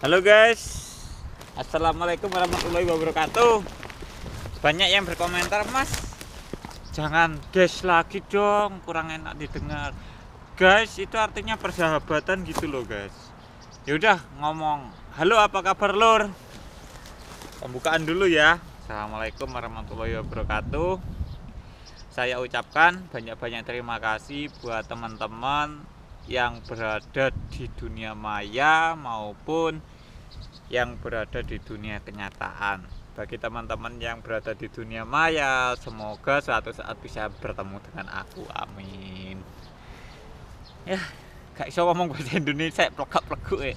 Halo guys, assalamualaikum warahmatullahi wabarakatuh. Banyak yang berkomentar, Mas, jangan guys lagi dong, kurang enak didengar. Guys, itu artinya persahabatan gitu loh guys. Yaudah ngomong, halo apa kabar lur? Pembukaan dulu ya. Assalamualaikum warahmatullahi wabarakatuh. Saya ucapkan banyak-banyak terima kasih buat teman-teman yang berada di dunia maya maupun yang berada di dunia kenyataan. Bagi teman-teman yang berada di dunia maya, semoga suatu saat bisa bertemu dengan aku, amin. Ya, gak bisa ngomong bahasa Indonesia, plek-plek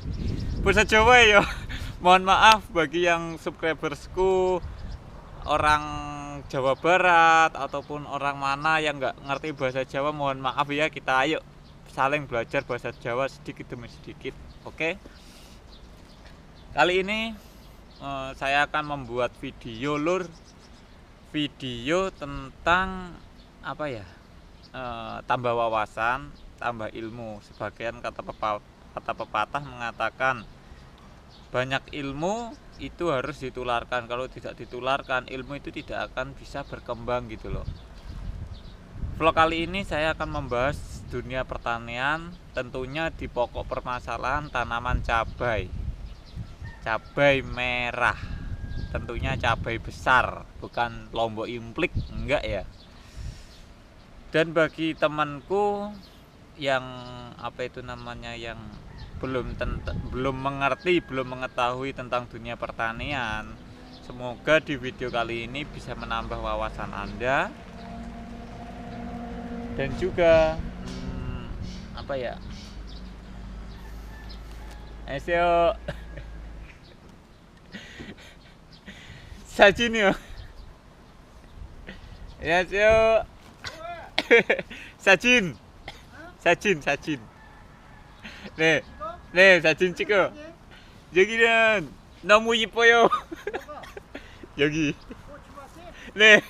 bahasa Jawa ya. Mohon maaf bagi yang subscribersku orang Jawa Barat ataupun orang mana yang nggak ngerti bahasa Jawa, mohon maaf ya. Kita ayo saling belajar bahasa Jawa sedikit demi sedikit, oke? Kali ini saya akan membuat video lur, video tentang apa ya, tambah wawasan, tambah ilmu. Sebagian kata pepatah mengatakan banyak ilmu itu harus ditularkan, kalau tidak ditularkan ilmu itu tidak akan bisa berkembang gitu loh. Vlog kali ini saya akan membahas dunia pertanian, tentunya di pokok permasalahan tanaman cabai merah, tentunya cabai besar, bukan lombok implik, enggak ya. Dan bagi temanku yang apa itu namanya, yang belum mengerti, belum mengetahui tentang dunia pertanian, semoga di video kali ini bisa menambah wawasan Anda dan juga apa ya, ayo sajin yo ya yo sajin 네 사진 찍어. 여기는 너무 이뻐요. 여기. 네.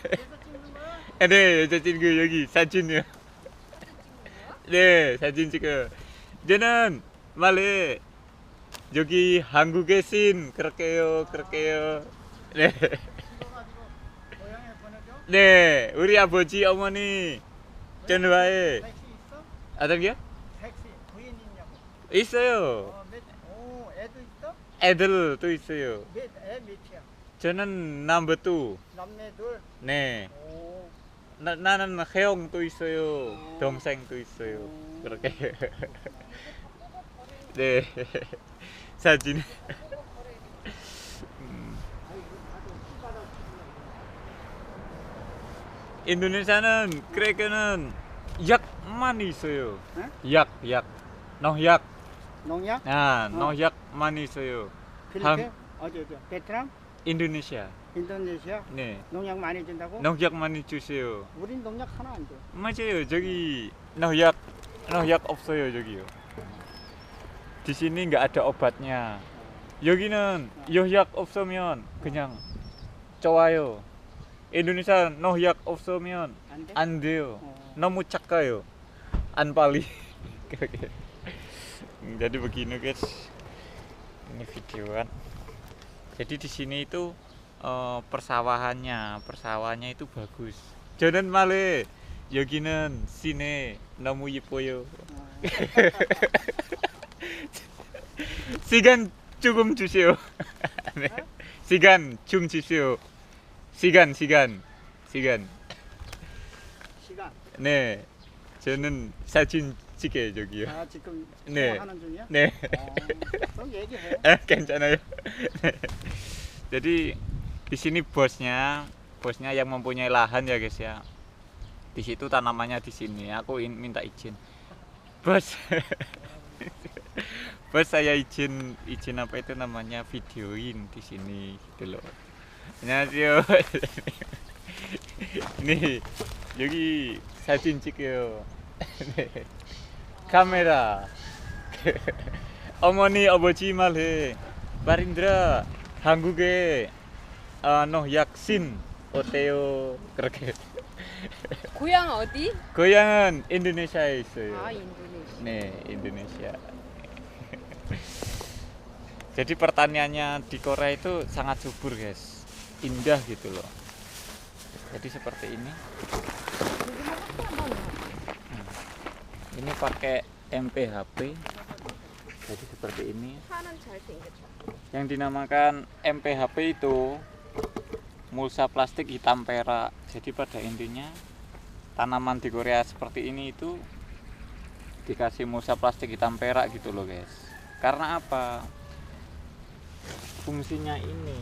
네, 여자 친구 여기 사진이요. 네, 사진 찍어. 저는 말해 여기 한국의 신 그렇게요. 네. 네, 우리 아버지 어머니 전화해. 아들이요? 있어요. 애도 있어? 애들도 있어요. 애 몇이야? 저는 넘버 2. 남매 둘? 네. 오. 나는 형도 있어요. 동생도 있어요. 그렇게. 네. 사진. 인도네시아는 그래서는 약 많이 있어요. 약. 농약. 농약? 농약 많이 있어요. 필리핀? 어디? 베트남? 인도네시아. 인도네시아? 네. 농약 많이 준다고? 농약 많이 주세요. 우린 농약 하나 안 줘. 맞아요. 저기 농약 없어요, 저기요. Di sini nggak ada obatnya. 여기는 농약 없으면 그냥 좋아요. Indonesia 농약 없으면 안 돼? 안 돼요. 너무 작아요. 안 빨리. Jadi begini guys, ini videoan. Jadi di sini itu persawahannya itu bagus. Jangan male, 여기는 시내 너무 예뻐요. 시간 조금 주세요. 네. 시간 좀 주세요. 시간. 네, 저는 사진 찍게 저기요. 아, 지금 네. 하는 중이야? 네. 그럼 얘기해. 괜찮아요. Jadi di sini bosnya yang mempunyai lahan ya guys ya. Di situ tanamannya di sini. Aku minta izin. Bos. Bos, saya izin apa itu namanya, videoin di sini gitu loh. 안녕하세요. nih, 여기 사진 찍어요. 네. 카메라. 어머니 아버지 말해. Barindra, 한국에 농약 신 어때요? 그렇게. 고향 어디? 고향은 인도네시아에 있어요. 아, 인도네시아. 네, 인도네시아. Jadi pertaniannya di Korea itu sangat subur guys, indah gitu loh. Jadi seperti ini. Ini pakai MPHP. Jadi seperti ini. 파는 잘생겼죠. Yang dinamakan MPHP itu mulsa plastik hitam perak. Jadi pada intinya tanaman di Korea seperti ini itu dikasih mulsa plastik hitam perak gitu loh guys. Karena apa? Fungsinya ini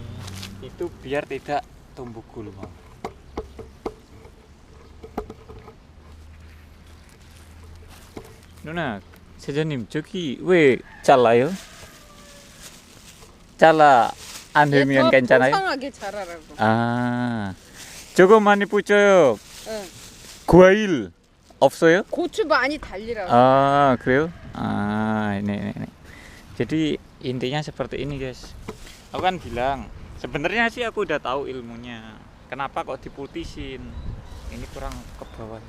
itu biar tidak tumbuh gulma. 누나, 사장님 저기 왜 잘라요? 잘라 안 되면 괜찮아요? 풍성하게 자라라고. 아, 저거 많이 붙여요. 응. 과일 없어요? 고추 많이 달리라고. Ah, 그래요? Ah, ini. Jadi intinya seperti ini guys. Aku kan bilang, sebenarnya sih aku udah tahu ilmunya. Kenapa kok diputisin? Ini kurang ke bawah.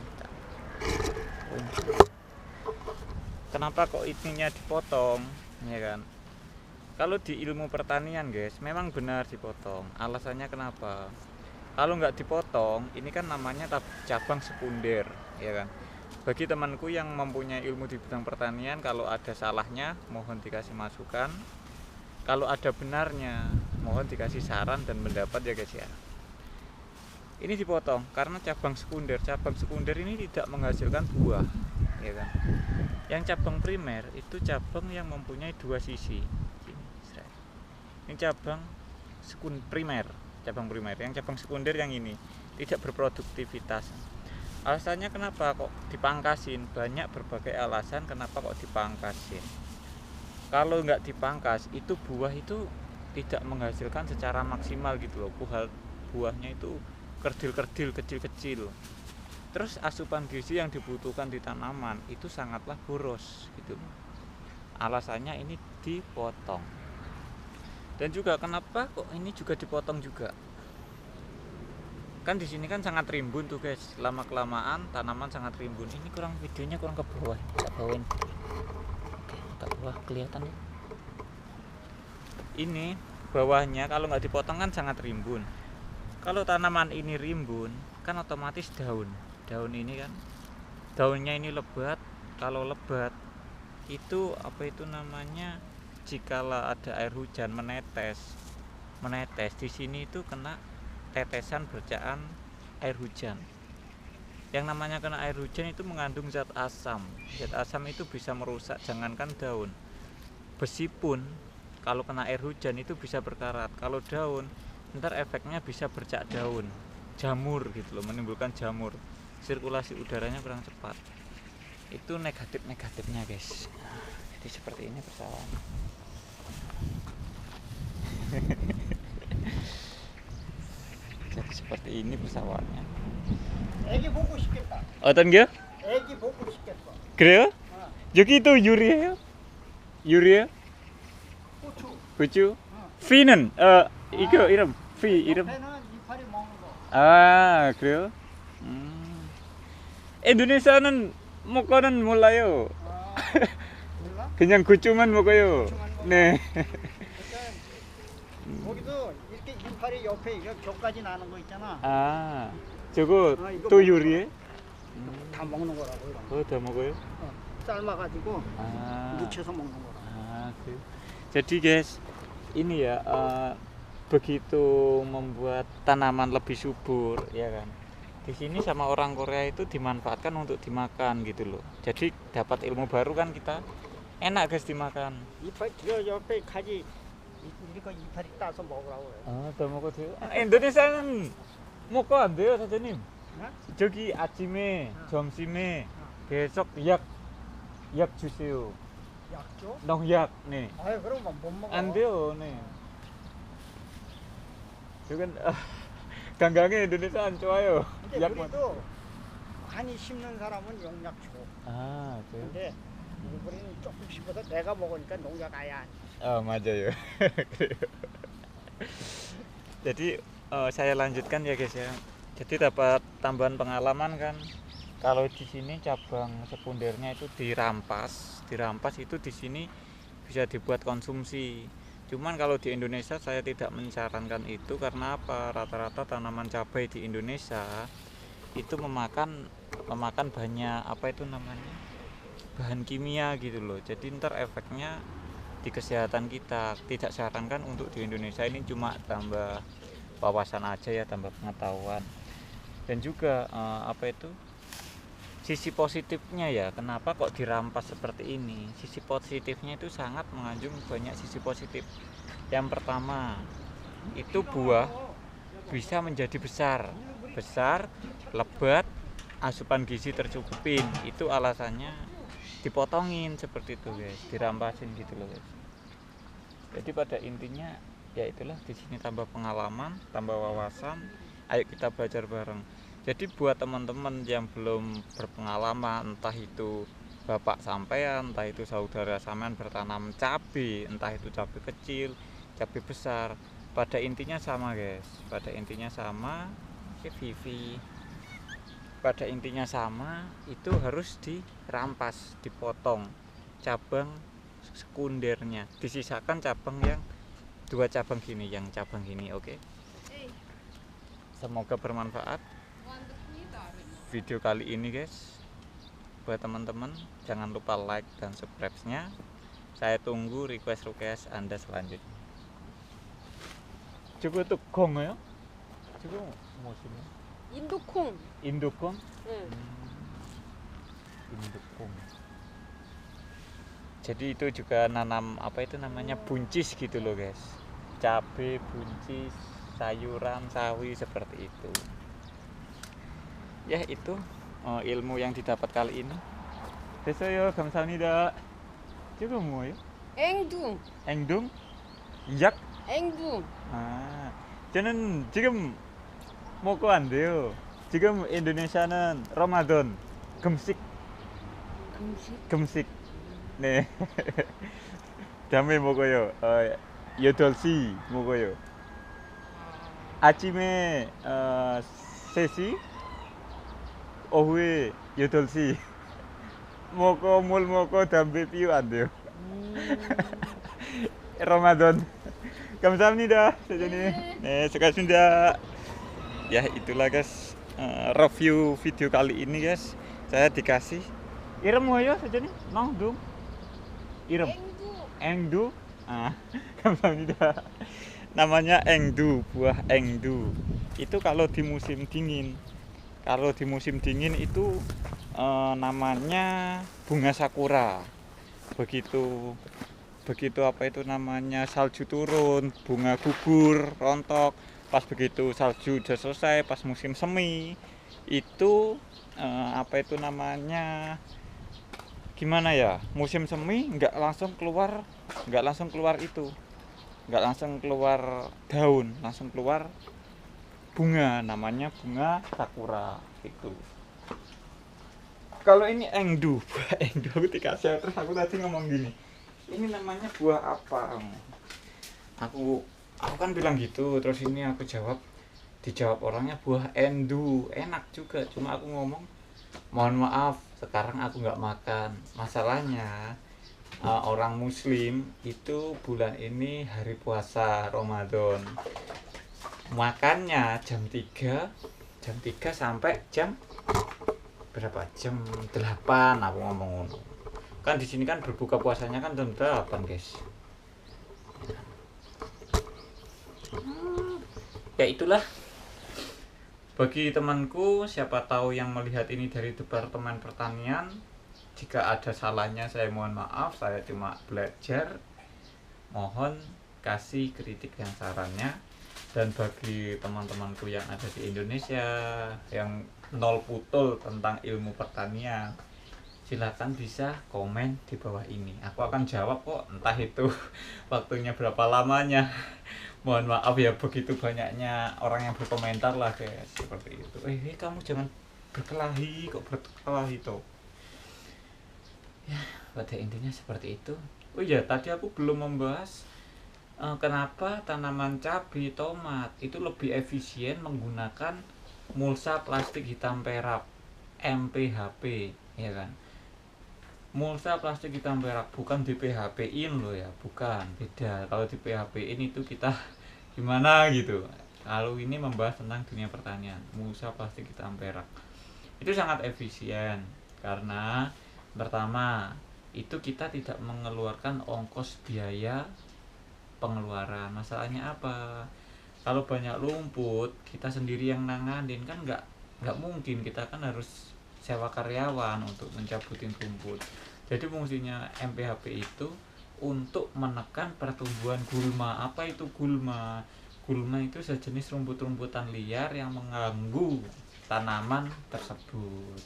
Kenapa kok ininya dipotong? Ya kan? Kalau di ilmu pertanian guys, memang benar dipotong. Alasannya kenapa? Kalau nggak dipotong, ini kan namanya cabang sekunder, ya kan? Bagi temanku yang mempunyai ilmu di bidang pertanian, kalau ada salahnya mohon dikasih masukan. Kalau ada benarnya mohon dikasih saran dan pendapat ya guys ya. Ini dipotong karena cabang sekunder. Cabang sekunder ini tidak menghasilkan buah, ya kan? Yang cabang primer itu cabang yang mempunyai dua sisi. Ini cabang primer, cabang primer. Yang cabang sekunder yang ini tidak berproduktivitas. Alasannya kenapa kok dipangkasin? Banyak berbagai alasan kenapa kok dipangkasin. Kalau nggak dipangkas, itu buah itu tidak menghasilkan secara maksimal gitu loh. Buahnya itu kerdil-kerdil, kecil-kecil. Terus asupan gizi yang dibutuhkan di tanaman itu sangatlah boros gitu. Alasannya ini dipotong. Dan juga kenapa kok ini juga dipotong juga? Kan di sini kan sangat rimbun tuh guys. Lama kelamaan tanaman sangat rimbun. Ini kurang videonya kurang ke bawah. Bisa bawain. Oke, ke bawah kelihatan ya. Ini bawahnya kalau nggak dipotong kan sangat rimbun. Kalau tanaman ini rimbun kan otomatis daun ini kan daunnya ini lebat. Kalau lebat itu apa itu namanya, jikalau ada air hujan menetes di sini itu kena tetesan bercaan air hujan. Yang namanya kena air hujan itu mengandung zat asam. Zat asam itu bisa merusak jangankan daun, besi pun kalau kena air hujan itu bisa berkarat. Kalau daun ntar efeknya bisa bercak daun, jamur gitu loh, menimbulkan jamur. Sirkulasi udaranya kurang cepat. Itu negatifnya guys. Jadi seperti ini persoalan. Jadi seperti ini pesawatnya. 애기 보고 싶겠다. 어떤 게요? 애기 보고 싶겠어. 그래요? 여기 또 유리예요? 유리예요? 고추. 그죠? 피는 이거 이름 피 이름. 옆에는 이파리 먹는 거. 아 그래요? 인도네시아는 먹거는 몰라요. 아, 몰라? 그냥 굿즈만 먹어요. 굿즈만 먹어? 네. 그러니까 거기도 이렇게 이파리 옆에 이렇게 격까지 나는 거 있잖아. 아 저거 이거 또 먹는 요리해? 다 먹는 거라고 이런 거. 그거 더 먹어요? 삶아가지고 아, 무쳐서 먹는 거라. 그래요? Jadi guys, ini ya begitu membuat tanaman lebih subur, ya kan? Di sini sama orang Korea itu dimanfaatkan untuk dimakan gitu loh. Jadi dapat ilmu baru kan kita, enak guys dimakan. 이파리 저 옆에 가지 이거 이파리 따서 먹으라고 그래. 아, 더 먹어도 돼요? 인도네시아는 먹고 안 돼요, 사장님. 저기 아침에, 점심에 계속 약 주세요. 약죠? 농약, 네. 아유 그럼 못 먹어. 안 돼요, 네. 저건 건강에 인도네시아 안 좋아요. 근데 약만. 우리도 많이 심는 사람은 농약 줘. 아, 그래요? 근데 우리는 조금 씹어서 내가 먹으니까 농약 아예 안 줘. 맞아요. 그래요. Jadi saya lanjutkan ya guys ya. Jadi dapat tambahan pengalaman kan. Kalau di sini cabang sekundernya itu dirampas itu di sini bisa dibuat konsumsi. Cuman kalau di Indonesia saya tidak menyarankan itu karena apa? Rata-rata tanaman cabai di Indonesia itu memakan banyak apa itu namanya? Bahan kimia gitu loh. Jadi ntar efeknya di kesehatan kita. Tidak sarankan untuk di Indonesia. Ini cuma tambah wawasan aja ya, tambah pengetahuan. Dan juga apa itu? Sisi positifnya ya, kenapa kok dirampas seperti ini? Sisi positifnya itu sangat mengandung banyak sisi positif. Yang pertama, itu buah bisa menjadi besar, lebat, asupan gizi tercukupin. Itu alasannya dipotongin seperti itu guys, dirampasin gitu loh guys. Jadi pada intinya ya itulah, di sini tambah pengalaman, tambah wawasan. Ayo kita belajar bareng. Jadi buat teman-teman yang belum berpengalaman, entah itu bapak sampean, entah itu saudara sampean bertanam cabai, entah itu cabai kecil, cabai besar, pada intinya sama guys. Pada intinya sama, Vivi. Pada intinya sama, itu harus dirampas, dipotong cabang sekundernya, disisakan cabang yang 2 cabang gini, yang cabang gini, oke? Semoga bermanfaat video kali ini guys. Buat teman-teman jangan lupa like dan subscribe-nya. Saya tunggu request Anda selanjutnya. Coba tuh gong ya. Coba musimnya. 인도콩. Indokong. 응. Indokong. Jadi itu juga nanam apa itu namanya buncis gitu loh guys. Cabe, buncis, sayuran, sawi seperti itu. Ya itu ilmu yang didapat kali ini. 됐어요. 감사합니다. 지금 뭐예요? 앵두. 앵둥? 약? 앵두. 아, 저는 지금 먹고 안 돼요. 지금 인도네시아는 러마돈 금식 금식. 금식. 네. 다음에 먹어요. 8시 먹어요. 아침에 3시, 오후에 8시. 먹고 물 먹고 담배 피우면 안 돼요. Ramadan. 감사합니다, 사장님. 네, 수고하셨습니다. Ya itulah guys, review video kali ini guys. Saya dikasih irem 뭐예요, 사장님? 낭둥? irem. 앵두. engdu. 감사합니다. Namanya engdu, buah engdu. Itu kalau di musim dingin. Kalau di musim dingin itu namanya bunga sakura. Begitu apa itu namanya, salju turun, bunga gugur, rontok. Pas begitu salju udah selesai, pas musim semi itu apa itu namanya, gimana ya, musim semi nggak langsung keluar daun, langsung keluar bunga, namanya bunga sakura itu. Kalau ini engdu, buah engdu, aku dikasih terus aku tadi ngomong gini, ini namanya buah apa? Aku kan bilang gitu, terus ini aku dijawab orangnya buah endu, enak juga, cuma aku ngomong mohon maaf sekarang aku nggak makan. Masalahnya orang muslim itu bulan ini hari puasa Ramadan, makannya jam 3 sampai jam berapa, jam 8 aku ngomong. Kan di sini kan berbuka puasanya kan jam 8 guys. Ya itulah, bagi temanku siapa tahu yang melihat ini dari Departemen Pertanian, jika ada salahnya saya mohon maaf, saya cuma belajar, mohon kasih kritik dan sarannya. Dan bagi teman-temanku yang ada di Indonesia yang nol putul tentang ilmu pertanian, silakan bisa komen di bawah ini, aku akan jawab kok, entah itu waktunya berapa lamanya. Mohon maaf ya, begitu banyaknya orang yang berkomentar lah guys, seperti itu. Kamu jangan berkelahi, kok berkelahi toh. Ya pada intinya seperti itu. Oh iya, tadi aku belum membahas kenapa tanaman cabai, tomat itu lebih efisien menggunakan mulsa plastik hitam perak, MPHP, ya kan. Mulsa plastik hitam perak, bukan di PHP-in loh ya, bukan, beda. Kalau di PHP-in itu kita gimana gitu. Kalau ini membahas tentang dunia pertanian, mulsa plastik hitam perak. Itu sangat efisien karena pertama, itu kita tidak mengeluarkan ongkos biaya pengeluaran. Masalahnya apa? Kalau banyak rumput, kita sendiri yang nanganin kan nggak mungkin, kita kan harus sewa karyawan untuk mencabutin rumput. Jadi fungsinya MPHP itu untuk menekan pertumbuhan gulma. Apa itu gulma? Gulma itu sejenis rumput-rumputan liar yang mengganggu tanaman tersebut.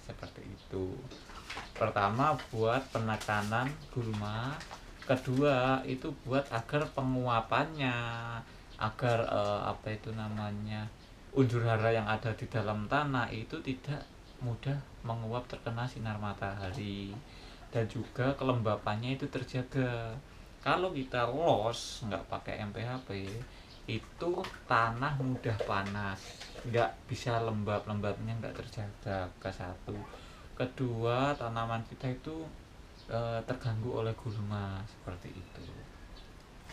Seperti itu. Pertama buat penekanan gulma, kedua itu buat agar penguapannya, agar apa itu namanya, unsur hara yang ada di dalam tanah itu tidak mudah menguap terkena sinar matahari, dan juga kelembapannya itu terjaga. Kalau kita los nggak pakai MPHP, itu tanah mudah panas, nggak bisa lembab, lembabnya nggak terjaga. Ke satu, kedua tanaman kita itu terganggu oleh gulma seperti itu.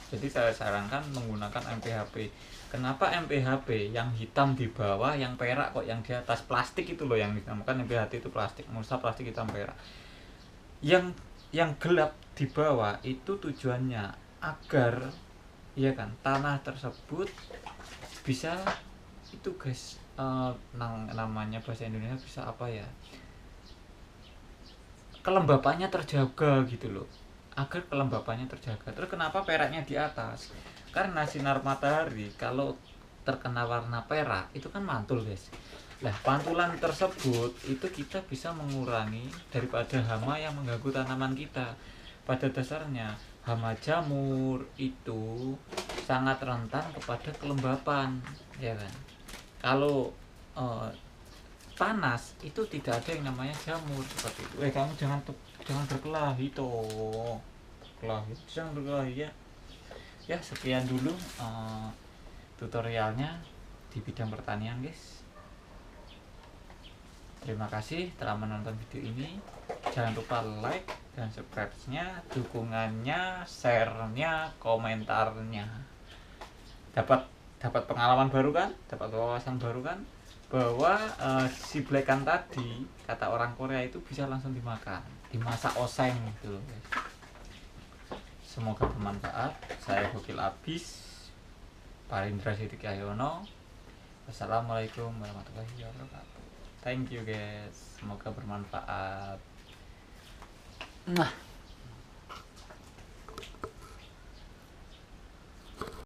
Jadi saya sarankan menggunakan MPHP. Kenapa MPHP? Yang hitam di bawah, yang perak kok yang di atas, plastik itu loh yang dinamakan MPHP itu plastik, mulsa plastik hitam perak. Yang gelap di bawah itu tujuannya agar ya kan tanah tersebut bisa itu guys, namanya bahasa Indonesia bisa apa ya? Kelembapannya terjaga gitu loh, agar kelembapannya terjaga. Terus kenapa peraknya di atas? Karena sinar matahari kalau terkena warna perak itu kan mantul guys. Nah pantulan tersebut itu kita bisa mengurangi daripada hama yang mengganggu tanaman kita. Pada dasarnya hama jamur itu sangat rentan kepada kelembapan, ya kan. Kalau panas itu tidak ada yang namanya jamur seperti itu. Kamu jangan berkelahi toh, jangan berkelahi ya. Ya sekian dulu tutorialnya di bidang pertanian guys. Terima kasih telah menonton video ini. Jangan lupa like dan subscribe-nya, dukungannya, share-nya, komentarnya. Dapat pengalaman baru kan, dapat wawasan baru kan, bahwa si blekan tadi kata orang Korea itu bisa langsung dimakan, dimasak oseng gitu loh guys. Semoga bermanfaat. Saya Gokil Abis, Parindra Sidik Cahyono. Wassalamualaikum warahmatullahi wabarakatuh. Thank you guys, semoga bermanfaat.